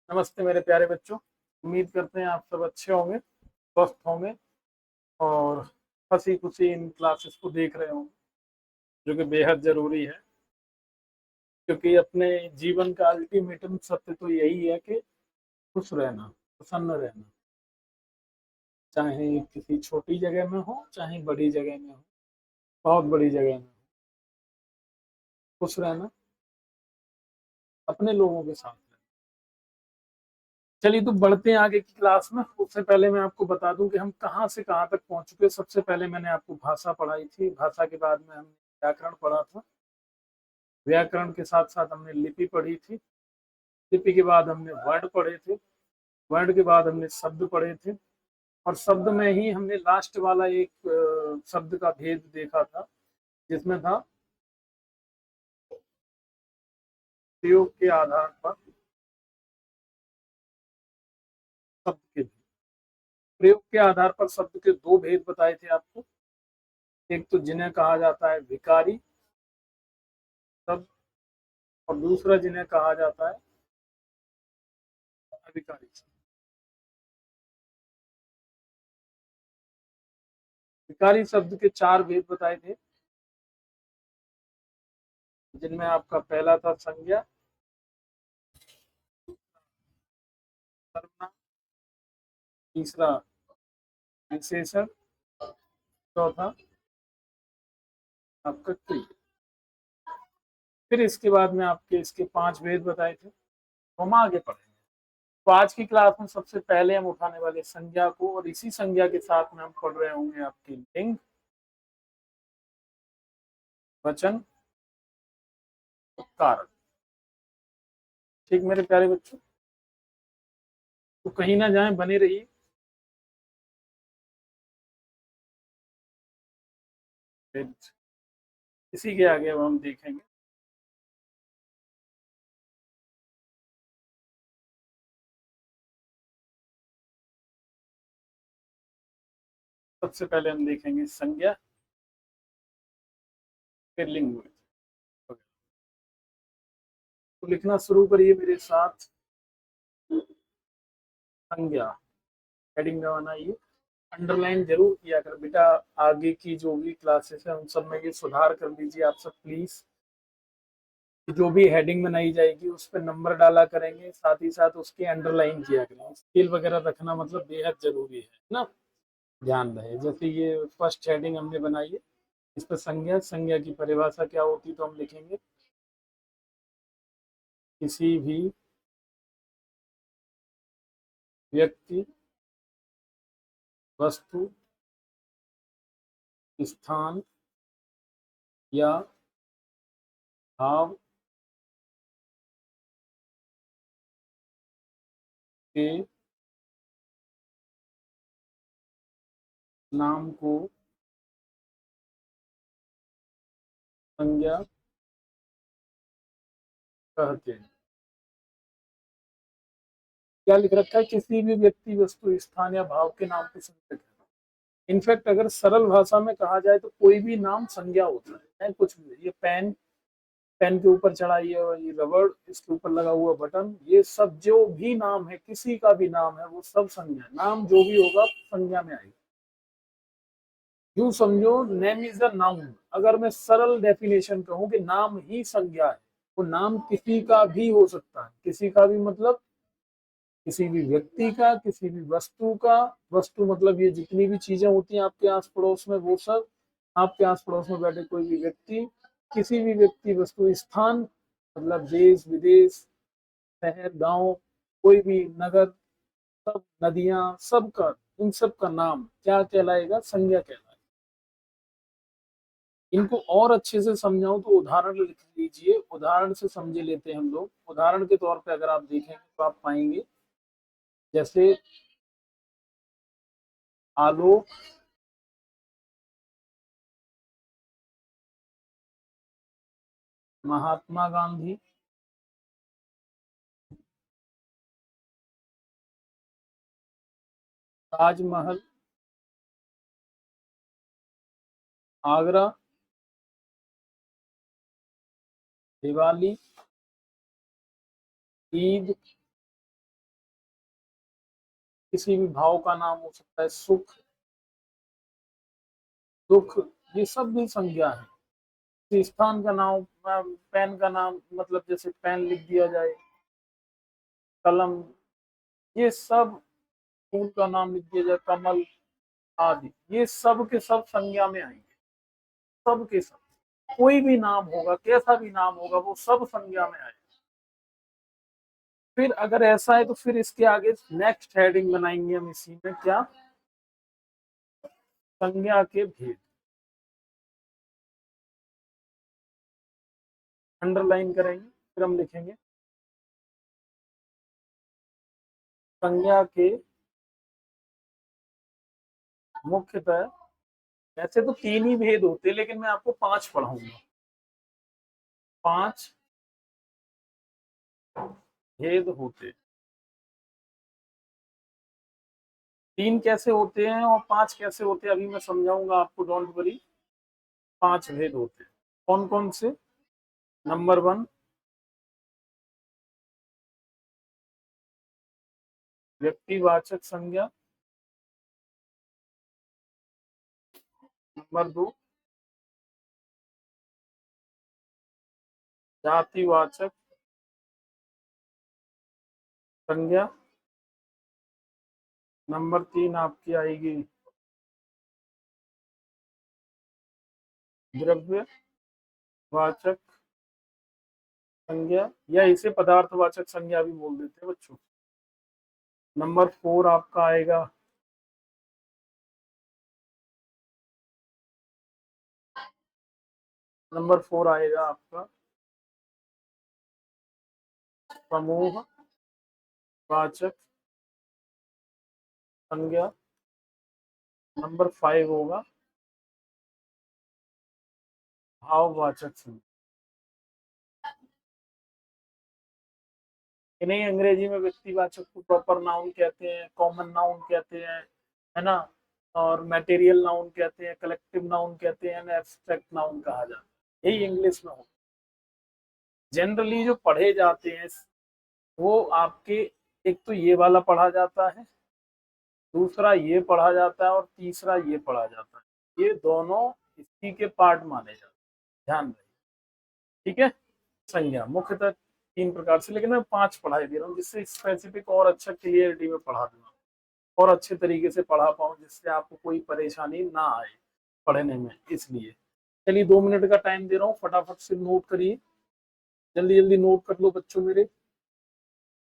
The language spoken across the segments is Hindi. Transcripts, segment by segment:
नमस्ते मेरे प्यारे बच्चों। उम्मीद करते हैं आप सब अच्छे होंगे, स्वस्थ होंगे और हंसी खुशी इन क्लासेस को देख रहे होंगे, जो कि बेहद जरूरी है। क्योंकि अपने जीवन का अल्टीमेटम सत्य तो यही है कि खुश रहना, प्रसन्न रहना, चाहे किसी छोटी जगह में हो चाहे बड़ी जगह में हो, बहुत बड़ी जगह में हो, खुश रहना, अपने लोगों के साथ रहना। चलिए तो बढ़ते हैं आगे की क्लास में। उससे पहले मैं आपको बता दूं कि हम कहाँ से कहाँ तक पहुंच चुके। सबसे पहले मैंने आपको भाषा पढ़ाई थी, भाषा के बाद में हमने व्याकरण पढ़ा था, व्याकरण के साथ साथ हमने लिपि पढ़ी थी, लिपि के बाद हमने वर्ड पढ़े थे, वर्ड के बाद हमने शब्द पढ़े थे, और शब्द में ही हमने लास्ट वाला एक शब्द का भेद देखा था, जिसमें था प्रयोग के आधार पर शब्द के भेद। प्रयोग के आधार पर शब्द के दो भेद बताए थे आपको। एक तो जिन्हें कहा जाता है विकारी शब्द, और दूसरा जिन्हें कहा जाता है अविकारी शब्द। विकारी शब्द के चार भेद बताए थे, जिनमें आपका पहला था संज्ञा, सर्वनाम, तीसरा विशेषण, चौथा आपका क्रिया। फिर इसके बाद में आपके इसके पांच भेद बताए थे, तो हम आगे पढ़ेंगे। तो आज की क्लास में सबसे पहले हम उठाने वाले संज्ञा को, और इसी संज्ञा के साथ में हम पढ़ रहे होंगे आपके लिंग, वचन, कारक। ठीक मेरे प्यारे बच्चों, तो कहीं ना जाएं, बने रहिए। इसी के आगे अब हम देखेंगे सबसे पहले हम देखेंगे संज्ञा, फिर लिंग। तो लिखना शुरू करिए मेरे साथ। संज्ञा हेडिंग में बनाइए, अंडरलाइन जरूर किया कर बेटा। आगे की जो भी क्लासेस है उन सब में ये सुधार कर लीजिए आप सब प्लीज। जो भी हेडिंग बनाई जाएगी उस पर नंबर डाला करेंगे, साथ ही साथ उसके अंडरलाइन किया करेंगे। स्केल वगैरह रखना मतलब बेहद जरूरी है ना, ध्यान रहे। जैसे ये फर्स्ट हेडिंग हमने बनाई है, इस पर संज्ञा, संज्ञा की परिभाषा क्या होती, तो हम लिखेंगे किसी भी व्यक्ति, वस्तु, स्थान या भाव के नाम को संज्ञा कहते हैं। क्या लिख रखा है, किसी भी व्यक्ति, वस्तु, स्थान या भाव के नाम को संज्ञा कहते हैं। इनफैक्ट अगर सरल भाषा में कहा जाए तो कोई भी नाम संज्ञा होता है कुछ भी। ये पेन, पेन के ऊपर चढ़ाई है, और ये रबड़, इसके ऊपर लगा हुआ बटन, ये सब जो भी नाम है, किसी का भी नाम है, वो सब संज्ञा है। नाम जो भी होगा संज्ञा में आएगा। यूं समझो, नेम इज अ नाउन। अगर मैं सरल डेफिनेशन कहूं कि नाम ही संज्ञा है, वो नाम किसी का भी हो सकता है। किसी का भी मतलब किसी भी व्यक्ति का, किसी भी वस्तु का। वस्तु मतलब ये जितनी भी चीजें होती हैं आपके आस पड़ोस में, वो सब। आपके आस पड़ोस में बैठे कोई भी व्यक्ति, किसी भी व्यक्ति, वस्तु। स्थान मतलब देश विदेश, शहर गांव, कोई भी नगर, सब नदियां, सबका, इन सब का नाम क्या कहलाएगा, संज्ञा कहलाएगा। इनको और अच्छे से समझाऊं तो उदाहरण लिख लीजिए, उदाहरण से समझे लेते हैं हम लोग। उदाहरण के तौर पे अगर आप देखेंगे तो आप पाएंगे, जैसे आलोक, महात्मा गांधी, ताजमहल, आगरा, दिवाली, ईद, किसी भी भाव का नाम हो सकता है, सुख, दुख, ये सब भी संज्ञा है। किसी स्थान का नाम, पेन का नाम, मतलब जैसे पेन लिख दिया जाए, कलम, ये सब, फूल का नाम लिख दिया जाए, कमल आदि, ये सब के सब संज्ञा में आएंगे। सब के सब, कोई भी नाम होगा, कैसा भी नाम होगा, वो सब संज्ञा में आएगा। फिर अगर ऐसा है तो फिर इसके आगे नेक्स्ट हेडिंग बनाएंगे हम इसी में, क्या, संज्ञा के भेद। अंडरलाइन करेंगे, फिर हम लिखेंगे संज्ञा के मुख्यतः, वैसे तो तीन ही भेद होते, लेकिन मैं आपको पांच पढ़ाऊंगा। पांच भेद होते, तीन कैसे होते हैं और पांच कैसे होते हैं अभी मैं समझाऊंगा आपको, डोंट वरी। पांच भेद होते हैं, कौन कौन से? नंबर वन, व्यक्तिवाचक संज्ञा। नंबर दो, जातिवाचक संज्ञा। नंबर तीन आपकी आएगी द्रव्यवाचक संज्ञा, या इसे पदार्थवाचक संज्ञा भी बोल देते हैं बच्चों। नंबर फोर आपका आएगा नंबर फोर आएगा आपका समूहवाचक संज्ञा। नंबर फाइव होगा भाववाचक संज्ञा। इन्हें अंग्रेजी में व्यक्तिवाचक को प्रॉपर नाउन कहते हैं, कॉमन नाउन कहते हैं, है ना, और मटेरियल नाउन कहते हैं, कलेक्टिव नाउन कहते हैं, एब्स्ट्रैक्ट नाउन कहा जाता है। यही इंग्लिश में हो, जनरली जो पढ़े जाते हैं वो आपके, एक तो ये वाला पढ़ा जाता है, दूसरा ये पढ़ा जाता है, और तीसरा ये पढ़ा जाता है। ये दोनों इसी के पार्ट माने जाते हैं, ध्यान रखिए। ठीक है, संज्ञा मुख्यतः तीन प्रकार से, लेकिन मैं पांच पढ़ाई दे रहा हूँ जिससे स्पेसिफिक और अच्छा क्लियरिटी में पढ़ा दूंगा और अच्छे तरीके से पढ़ा पाऊँ, जिससे आपको कोई परेशानी ना आए पढ़ने में, इसलिए। चलिए 2 मिनट का टाइम दे रहा हूँ, फटाफट से नोट करिए, जल्दी जल्दी नोट कर लो बच्चों मेरे,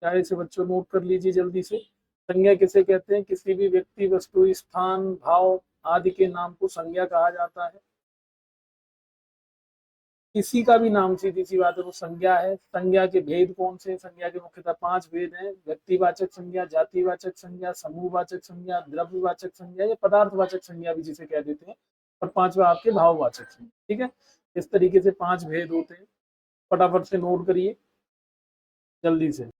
प्यारे से बच्चों, नोट कर लीजिए जल्दी से। संज्ञा किसे कहते हैं? किसी भी व्यक्ति, वस्तु, स्थान, भाव आदि के नाम को संज्ञा कहा जाता है। किसी का भी नाम, सीधी सी बात है, वो संज्ञा है। संज्ञा के भेद कौन से? संज्ञा के मुख्यतः पांच भेद हैं: व्यक्तिवाचक संज्ञा, जातिवाचक संज्ञा, समूहवाचक संज्ञा, द्रव्यवाचक संज्ञा, या पदार्थवाचक संज्ञा भी जिसे कह देते हैं, और पांचवा आपके भाववाचक संज्ञा। ठीक है, इस तरीके से पांच भेद होते हैं, फटाफट से नोट करिए जल्दी से।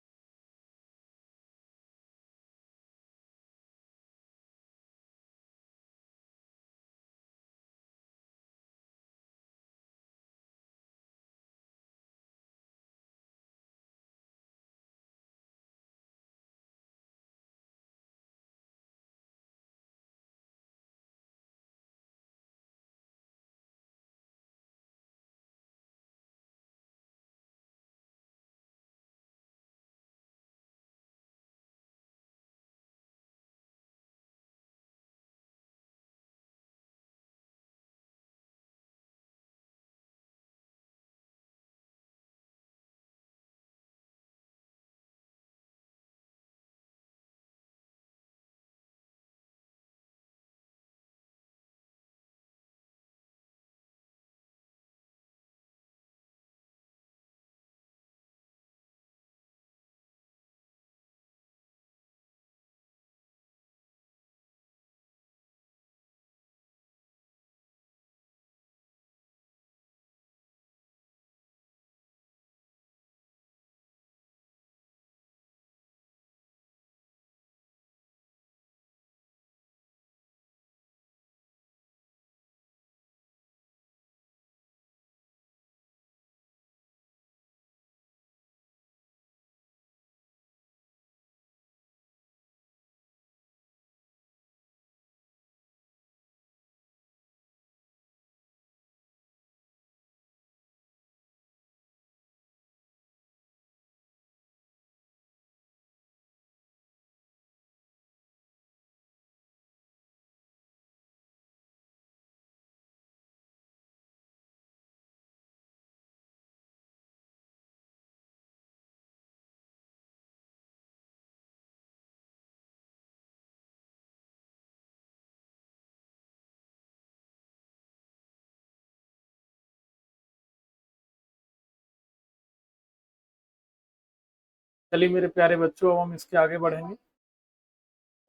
चलिए मेरे प्यारे बच्चों, अब हम इसके आगे बढ़ेंगे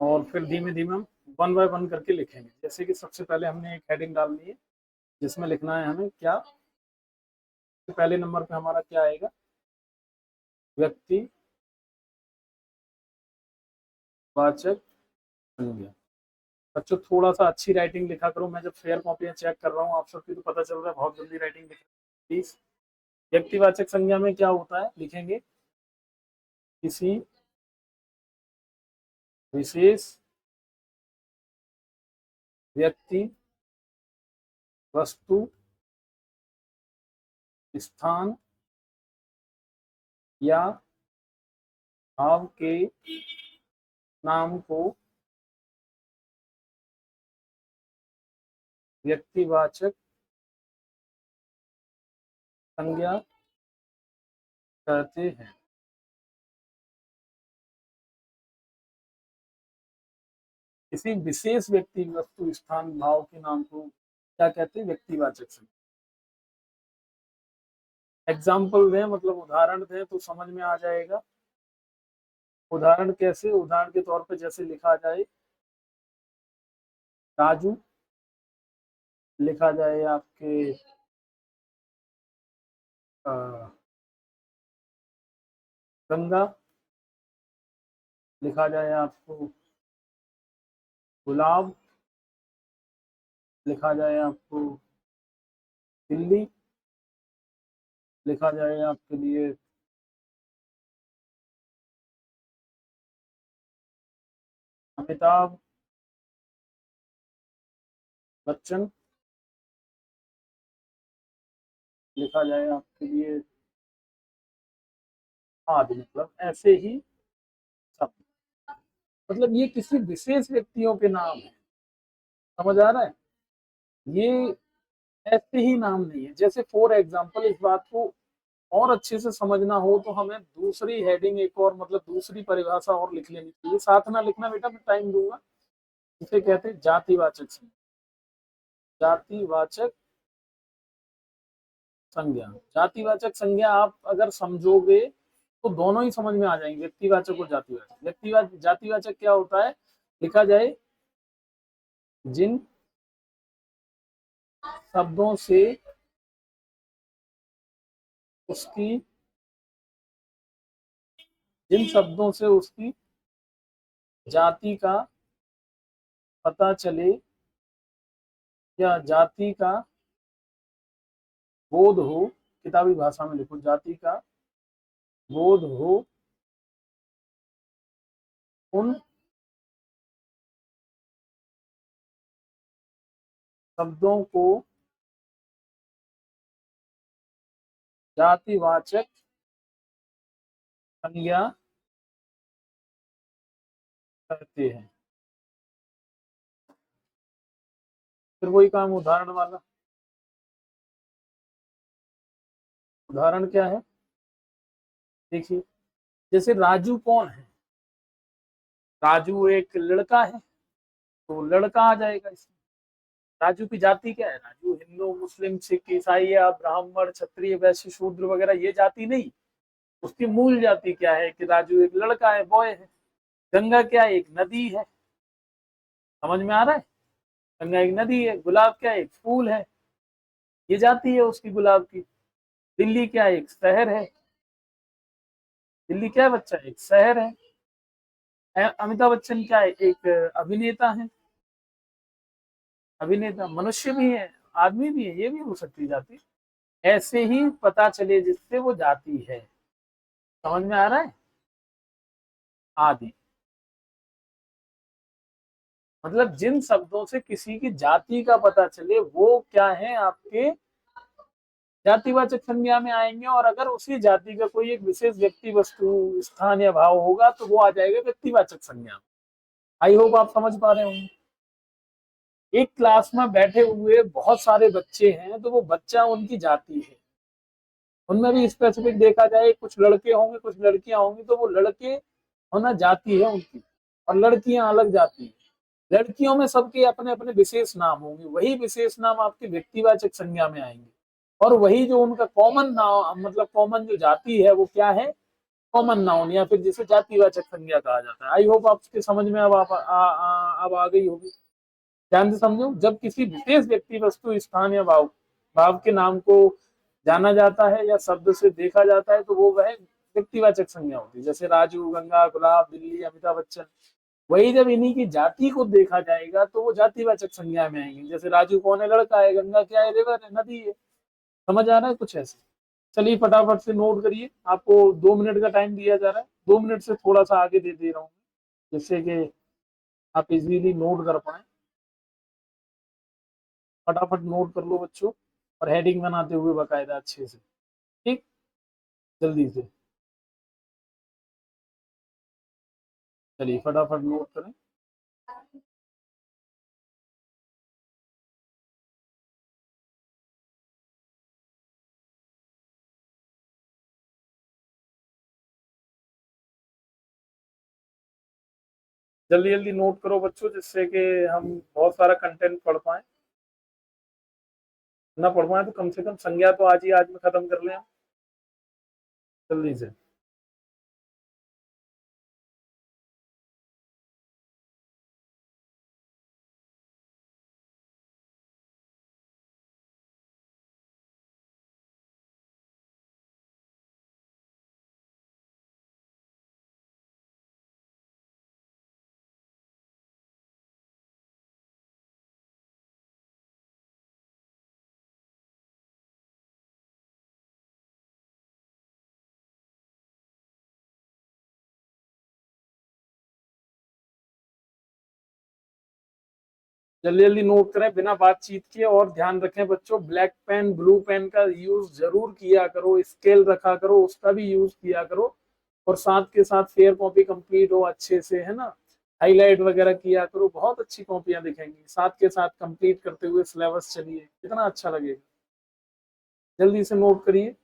और फिर धीमे धीमे हम वन बाय वन करके लिखेंगे। जैसे कि सबसे पहले हमने एक हेडिंग डाल दी है जिसमें लिखना है हमें क्या। पहले नंबर पे हमारा क्या आएगा, व्यक्ति वाचक संज्ञा। बच्चों थोड़ा सा अच्छी राइटिंग लिखा करो, मैं जब फेयर कॉपियां चेक कर रहा हूँ आप सबकी तो पता चल रहा है बहुत जल्दी राइटिंग लिख प्लीज। व्यक्तिवाचक संज्ञा में क्या होता है, लिखेंगे किसी विशेष व्यक्ति, वस्तु, स्थान या भाव के नाम को व्यक्तिवाचक संज्ञा कहते हैं। किसी विशेष व्यक्ति, वस्तु, स्थान, भाव के नाम को क्या कहते हैं, व्यक्तिवाचक संज्ञा। एग्जाम्पल दें मतलब उदाहरण दें तो समझ में आ जाएगा। उदाहरण कैसे, उदाहरण के तौर पे जैसे लिखा जाए राजू, लिखा जाए आपके गंगा, लिखा जाए आपको गुलाब, लिखा जाए आपको दिल्ली, लिखा जाए आपके लिए अमिताभ बच्चन, लिखा जाए आपके लिए आदि। मतलब ऐसे ही सब, मतलब ये किसी विशेष व्यक्तियों के नाम है। समझ आ रहा है, ये ऐसे ही नाम नहीं है। जैसे फॉर एग्जाम्पल इस बात को और अच्छे से समझना हो तो हमें दूसरी हेडिंग एक और मतलब दूसरी परिभाषा और लिख लेनी चाहिए। साथ ना लिखना बेटा, मैं टाइम दूंगा। इसे कहते हैं जातिवाचक संज्ञा। जातिवाचक संज्ञा, जातिवाचक संज्ञा आप अगर समझोगे तो दोनों ही समझ में आ जाएंगे, व्यक्तिवाचक और जातिवाचक। व्यक्तिवाचक जातिवाचक क्या होता है, लिखा जाए जिन शब्दों से उसकी, जिन शब्दों से उसकी जाति का पता चले या जाति का बोध हो, किताबी भाषा में लिखो जाति का बोध हो, उन शब्दों को जातिवाचक संज्ञा कहते हैं। फिर वही काम उदाहरण वाला। उदाहरण क्या है, देखिए जैसे राजू कौन है, राजू एक लड़का है तो लड़का आ जाएगा इसमें। राजू की जाति क्या है, राजू हिंदू, मुस्लिम, सिख, ईसाई या ब्राह्मण, क्षत्रिय, वैश्य, शूद्र वगैरह ये जाति नहीं। उसकी मूल जाति क्या है कि राजू एक लड़का है, बॉय है। गंगा क्या है, एक नदी है। समझ में आ रहा है, गंगा एक नदी है। गुलाब क्या है, एक फूल है, ये जाति है उसकी गुलाब की। दिल्ली क्या है, एक शहर है। दिल्ली क्या है बच्चा, एक शहर है। अमिताभ बच्चन क्या है, एक अभिनेता है। अभिनेता मनुष्य भी है, आदमी भी है, ये भी हो सकती जाति। ऐसे ही पता चले जिससे वो जाति है। समझ में आ रहा है, आदि मतलब जिन शब्दों से किसी की जाति का पता चले वो क्या है, आपके जातिवाचक संज्ञा में आएंगे। और अगर उसी जाति का कोई एक विशेष व्यक्ति, वस्तु, स्थान या भाव होगा तो वो आ जाएगा व्यक्तिवाचक संज्ञा। आई होप आप समझ पा रहे होंगे। एक क्लास में बैठे हुए बहुत सारे बच्चे हैं तो वो बच्चा उनकी जाति है। उनमें भी स्पेसिफिक देखा जाए, कुछ लड़के होंगे कुछ लड़कियां होंगी तो वो लड़के होना जाति है उनकी, और लड़कियां अलग जाति है। लड़कियों में सबके अपने अपने विशेष नाम होंगे, वही विशेष नाम आपके व्यक्तिवाचक संज्ञा में आएंगे। और वही जो उनका कॉमन नाम मतलब कॉमन जो जाति है वो क्या है, कॉमन नाउन या फिर जिसे जातिवाचक संज्ञा कहा जाता है। आई होप आपके समझ में अब अब आ गई होगी। ध्यान से समझो, जब किसी विशेष व्यक्ति, वस्तु, स्थान या भाव भाव के नाम को जाना जाता है या शब्द से देखा जाता है तो वो वह व्यक्तिवाचक संज्ञा होती है। जैसे राजू, गंगा, गुलाब, बिल्ली, अमिताभ बच्चन। वही जब इन्हीं की जाति को देखा जाएगा तो वो जातिवाचक संज्ञा में आएंगे। जैसे राजू कौन है? लड़का है। गंगा क्या है? रिवर है, नदी है। समझ आ रहा है कुछ ऐसे? चलिए फटाफट से नोट करिए, आपको 2 मिनट का टाइम दिया जा रहा है, 2 मिनट से थोड़ा सा आगे दे रहा हूँ जिससे कि आप इजीली नोट कर पाए। फटाफट नोट कर लो बच्चों, और हेडिंग बनाते हुए बकायदा अच्छे से। ठीक, जल्दी से चलिए फटाफट नोट करें। जल्दी जल्दी नोट करो बच्चों, जिससे कि हम बहुत सारा कंटेंट पढ़ पाए। ना पढ़ पाए तो कम से कम संज्ञा तो आज ही आज में खत्म कर लें हम, जल्दी से। जल्दी जल्दी नोट करें बिना बातचीत के, और ध्यान रखें बच्चों, ब्लैक पेन ब्लू पेन का यूज जरूर किया करो, स्केल रखा करो उसका भी यूज किया करो। और साथ के साथ फेयर कॉपी कंप्लीट हो अच्छे से, है ना, हाईलाइट वगैरह किया करो, बहुत अच्छी कॉपियां दिखेंगी। साथ के साथ कंप्लीट करते हुए सिलेबस चलिए, कितना अच्छा लगेगा। जल्दी से नोट करिए।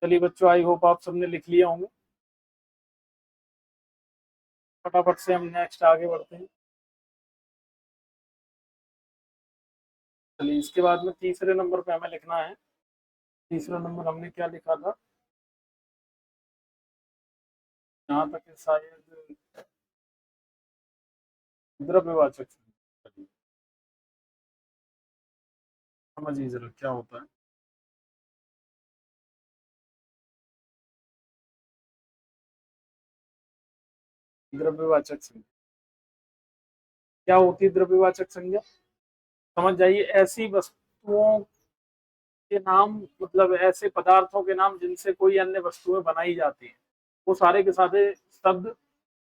चलिए बच्चों, आई होप आप सबने लिख लिया होंगे। फटाफट से हम नेक्स्ट आगे बढ़ते हैं। चलिए इसके बाद में तीसरे नंबर पे हमें लिखना है। तीसरा नंबर हमने क्या लिखा था? यहाँ तक कि शायद द्रव्यवाचक संज्ञा। समझिए जरा क्या होता है द्रव्यवाचक संज्ञा। क्या होती है द्रव्यवाचक संज्ञा? समझ जाइए, ऐसी वस्तुओं के नाम, मतलब ऐसे पदार्थों के नाम जिनसे कोई अन्य वस्तुएं बनाई जाती हैं, वो सारे के सारे शब्द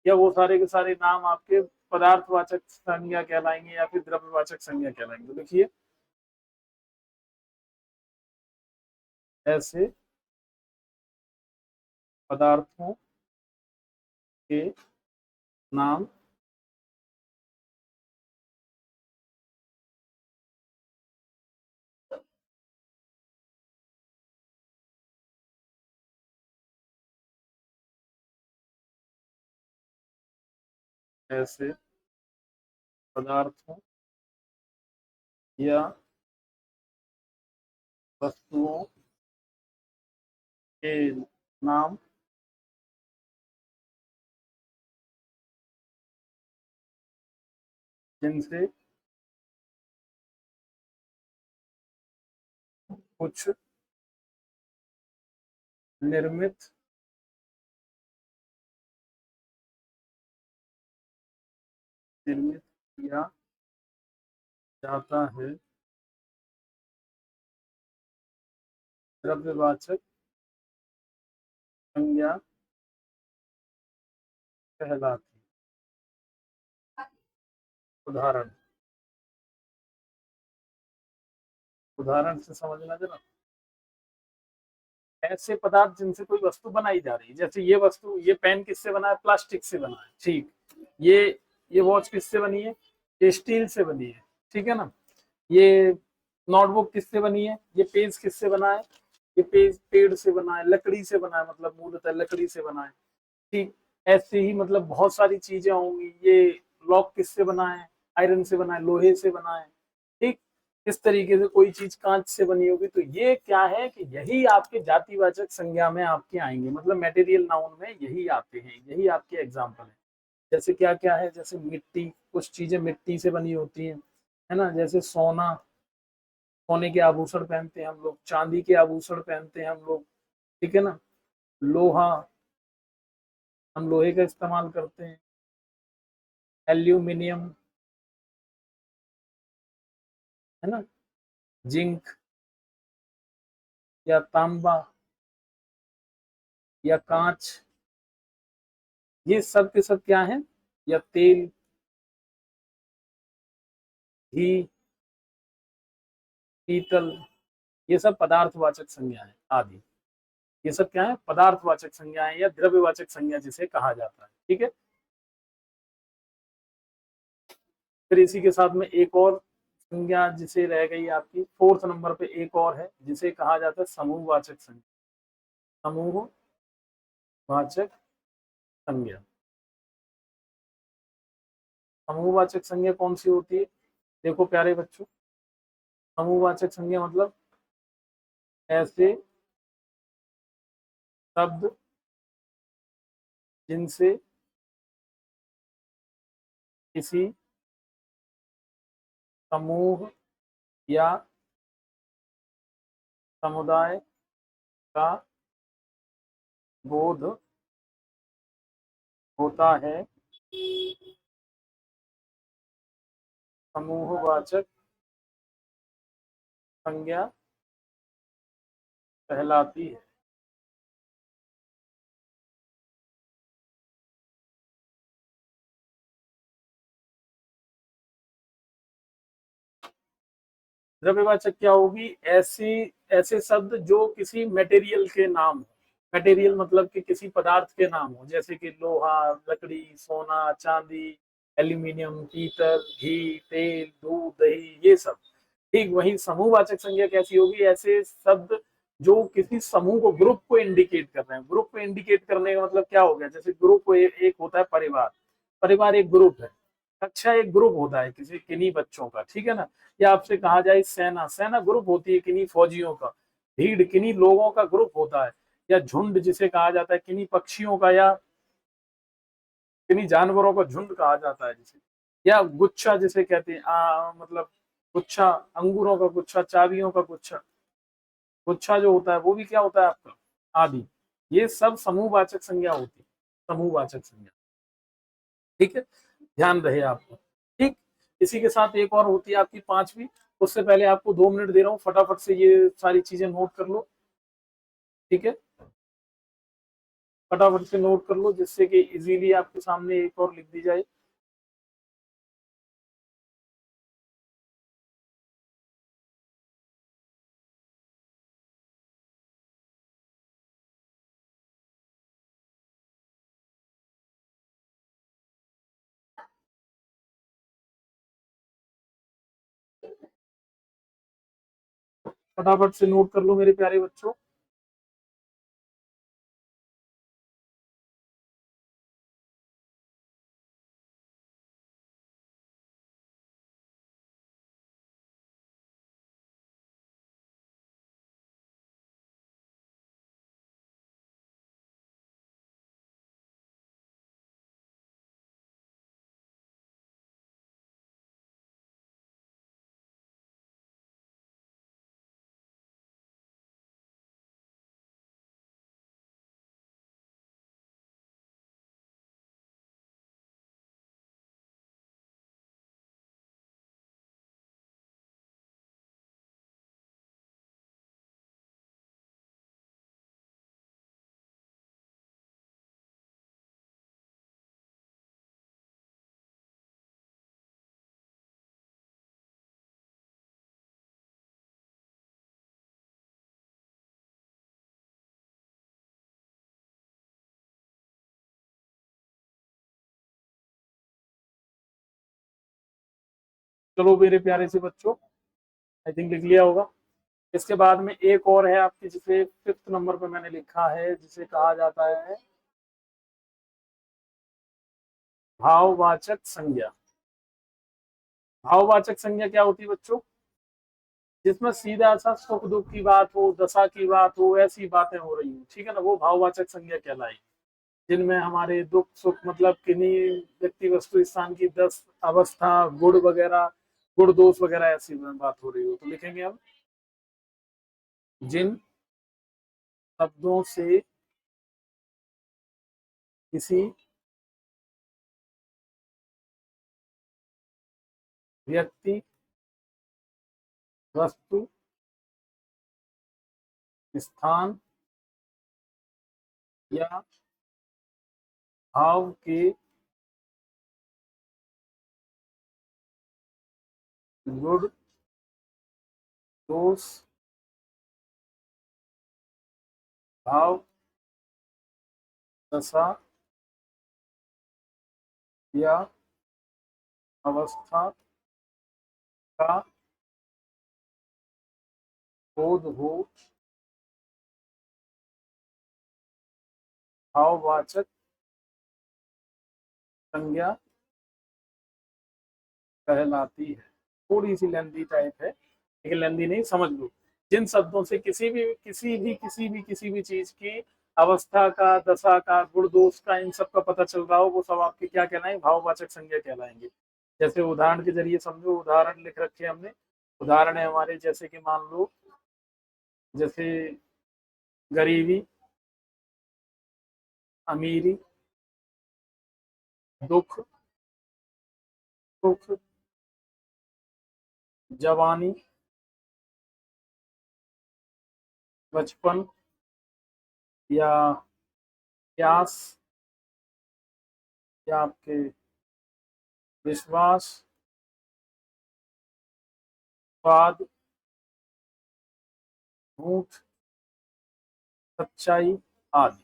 या वो सारे के सारे नाम आपके पदार्थवाचक संज्ञा कहलाएंगे या फिर द्रव्यवाचक संज्ञा कहलाएंगे। तो देखिए, ऐसे पदार्थों के नाम ऐसे पदार्थों या वस्तुओं के नाम जिनसे कुछ निर्मित निर्मित किया जाता है, द्रव्यवाचक संज्ञा कहलाती है। उदाहरण, उदाहरण से समझना जरा। ऐसे पदार्थ जिनसे कोई वस्तु बनाई जा रही है, जैसे ये वस्तु, ये पेन किससे बना है? प्लास्टिक से बना है, ठीक। ये ये वॉच किससे बनी है? ये स्टील से बनी है, ठीक है ना। ये नोटबुक किससे बनी है? ये पेज किससे बना है? ये पेज पेड़ से बना है, लकड़ी से बना है, मतलब मूलतः लकड़ी से बना है, ठीक। ऐसे ही मतलब बहुत सारी चीजें होंगी। ये लॉक किससे बना है? आयरन से बना है, लोहे से बना है, ठीक। इस तरीके से कोई चीज कांच से बनी होगी। तो ये क्या है कि यही आपके जातिवाचक संज्ञा में आपके आएंगे, मतलब मटेरियल नाउन में यही आते हैं, यही आपके एग्जाम्पल है। जैसे क्या क्या है? जैसे मिट्टी, कुछ चीजें मिट्टी से बनी होती हैं, है ना। जैसे सोना, सोने के आभूषण पहनते हैं हम लोग, चांदी के आभूषण पहनते हैं हम लोग, ठीक है ना। लोहा, हम लोहे का इस्तेमाल करते हैं। एल्यूमिनियम, है ना। जिंक या तांबा या कांच, ये सब के सब क्या है? या तेल, घी, पीतल, ये सब पदार्थवाचक संज्ञा है आदि। ये सब क्या है? पदार्थवाचक संज्ञा है या द्रव्यवाचक संज्ञा जिसे कहा जाता है, ठीक है। फिर इसी के साथ में एक और संज्ञा जिसे रह गई आपकी, फोर्थ नंबर पे एक और है जिसे कहा जाता है समूहवाचक संज्ञा। समूहवाचक संज्ञा। समूहवाचक संज्ञा कौन सी होती है? देखो प्यारे बच्चों, समूहवाचक संज्ञा मतलब ऐसे शब्द जिनसे किसी समूह या समुदाय का बोध होता है। समूहवाचक संज्ञा कहलाती है। द्रव्यवाचक क्या होगी? ऐसी ऐसे शब्द जो किसी मटेरियल के नाम हो। मटेरियल मतलब कि किसी पदार्थ के नाम हो, जैसे कि लोहा, लकड़ी, सोना, चांदी, एल्यूमिनियम, पीतल, घी, तेल, दूध, दही, ये सब, ठीक। वही समूहवाचक संज्ञा कैसी होगी? ऐसे शब्द जो किसी समूह को, ग्रुप को इंडिकेट कर रहे हैं। ग्रुप को इंडिकेट करने का मतलब क्या हो गया? जैसे ग्रुप एक होता है परिवार, परिवार एक ग्रुप है। कक्षा एक ग्रुप होता है किसी किन्हीं बच्चों का, ठीक है ना। या आपसे कहा जाए सेना, सेना ग्रुप होती है किन्हीं फौजियों का। भीड़ किन्हीं लोगों का ग्रुप होता है। या झुंड जिसे कहा जाता है किन्हीं पक्षियों का, या किन्हीं जानवरों का झुंड कहा जाता है जिसे। या गुच्छा जिसे कहते हैं, मतलब गुच्छा, अंगूरों का गुच्छा, चाबियों का गुच्छा, गुच्छा जो होता है वो भी क्या होता है आपका? आदि। ये सब समूहवाचक संज्ञा होती है, समूहवाचक संज्ञा, ठीक है। ध्यान रहे आपको, ठीक। इसी के साथ एक और होती है आपकी पांचवी। उससे पहले आपको 2 मिनट दे रहा हूँ, फटाफट से ये सारी चीजें नोट कर लो, ठीक है। फटाफट से नोट कर लो जिससे कि इजीली आपके सामने एक और लिख दी जाए। फटाफट से नोट कर लो मेरे प्यारे बच्चों। चलो मेरे प्यारे से बच्चों, आई थिंक लिख लिया होगा। इसके बाद में एक और है आपकी, जिसे 5th नंबर पे मैंने लिखा है, जिसे कहा जाता है भाववाचक संज्ञा। भाववाचक संज्ञा क्या होती है बच्चों? जिसमें सीधा सा सुख दुख की बात हो, दशा की बात हो, ऐसी बातें हो रही हो, ठीक है ना, वो भाववाचक संज्ञा कहलाई। जिनमें हमारे दुख सुख मतलब किन्हीं व्यक्ति वस्तु स्थान की 10 अवस्था, गुण वगैरह, गुण दोष वगैरह ऐसी बात हो रही हो, तो लिखेंगे हम जिन शब्दों से किसी व्यक्ति वस्तु स्थान या भाव के गुण दोष भाव दशा या अवस्था का बोध हो भाववाचक संज्ञा कहलाती है। थोड़ी सी लेंदी टाइप है, लेकिन लेंदी नहीं, समझ लो। जिन शब्दों से किसी भी चीज की अवस्था का, दशा का, गुण दोष का, इन सब का पता चल रहा हो, वो सब आपके क्या कहलाएंगे? भाववाचक संज्ञा कहलाएंगे। जैसे उदाहरण के जरिए समझो, उदाहरण लिख रखे हमने। उदाहरण है हमारे, जैसे कि मान लो, जैसे गरीबी, अमीरी, दुख सुख, जवानी, बचपन या प्यास, या आपके विश्वास, स्वाद, झूठ, सच्चाई आदि,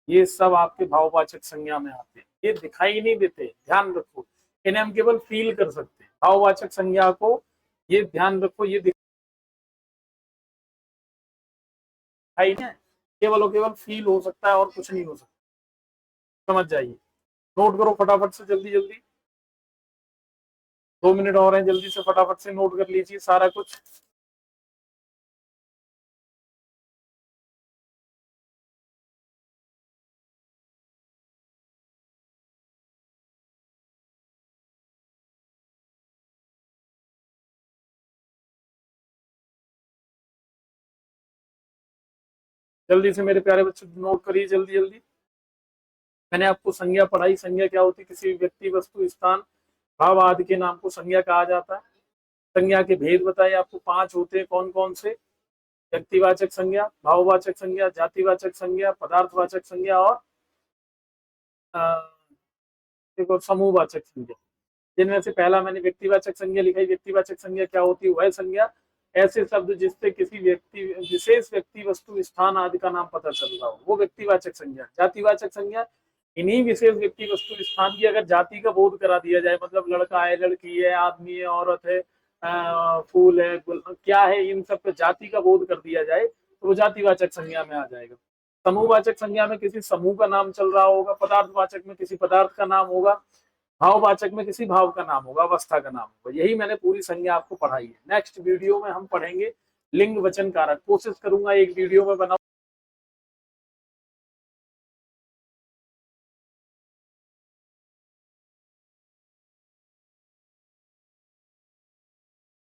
ये सब आपके भाववाचक संज्ञा में आते हैं। ये दिखाई नहीं देते, ध्यान रखो, इन्हें हम केवल फील कर सकते हैं। भाववाचक संज्ञा को ये ध्यान रखो, ये दिखाई नहीं, केवल और केवल फील हो सकता है और कुछ नहीं हो सकता। समझ जाइए, नोट करो फटाफट से, जल्दी जल्दी, 2 मिनट और हैं, जल्दी से फटाफट से नोट कर लीजिए सारा कुछ। जल्दी से मेरे प्यारे बच्चे नोट करिए, जल्दी जल्दी। मैंने आपको संज्ञा पढ़ाई। संज्ञा क्या होती है? किसी व्यक्ति वस्तु स्थान भाव आदि के नाम को संज्ञा कहा जाता है। संज्ञा के भेद बताए आपको, 5 होते हैं। कौन कौन से? व्यक्तिवाचक संज्ञा, भाववाचक संज्ञा, जातिवाचक संज्ञा, पदार्थवाचक संज्ञा और एक और समूहवाचक संज्ञा। जिनमें से पहला मैंने व्यक्तिवाचक संज्ञा लिखा है। व्यक्तिवाचक संज्ञा क्या होती है? वह संज्ञा, ऐसे शब्द जिससे किसी व्यक्ति, विशेष व्यक्ति वस्तु स्थान आदि का नाम पता चल रहा हो, वो व्यक्तिवाचक संज्ञा। जातिवाचक संज्ञा, इन्हीं विशेष व्यक्ति वस्तु स्थान की अगर जाति का बोध करा दिया जाए, मतलब लड़का है, लड़की है, आदमी है, औरत है, फूल है, क्या है, इन सब पे जाति का बोध कर दिया जाए, तो वो जातिवाचक संज्ञा में आ जाएगा। समूहवाचक संज्ञा में किसी समूह का नाम चल रहा होगा। पदार्थवाचक में किसी पदार्थ का नाम होगा। भाववाचक में किसी भाव का नाम होगा, अवस्था का नाम होगा। यही मैंने पूरी संज्ञा आपको पढ़ाई है। नेक्स्ट वीडियो में हम पढ़ेंगे लिंग वचन कारक। कोशिश करूंगा एक वीडियो में बना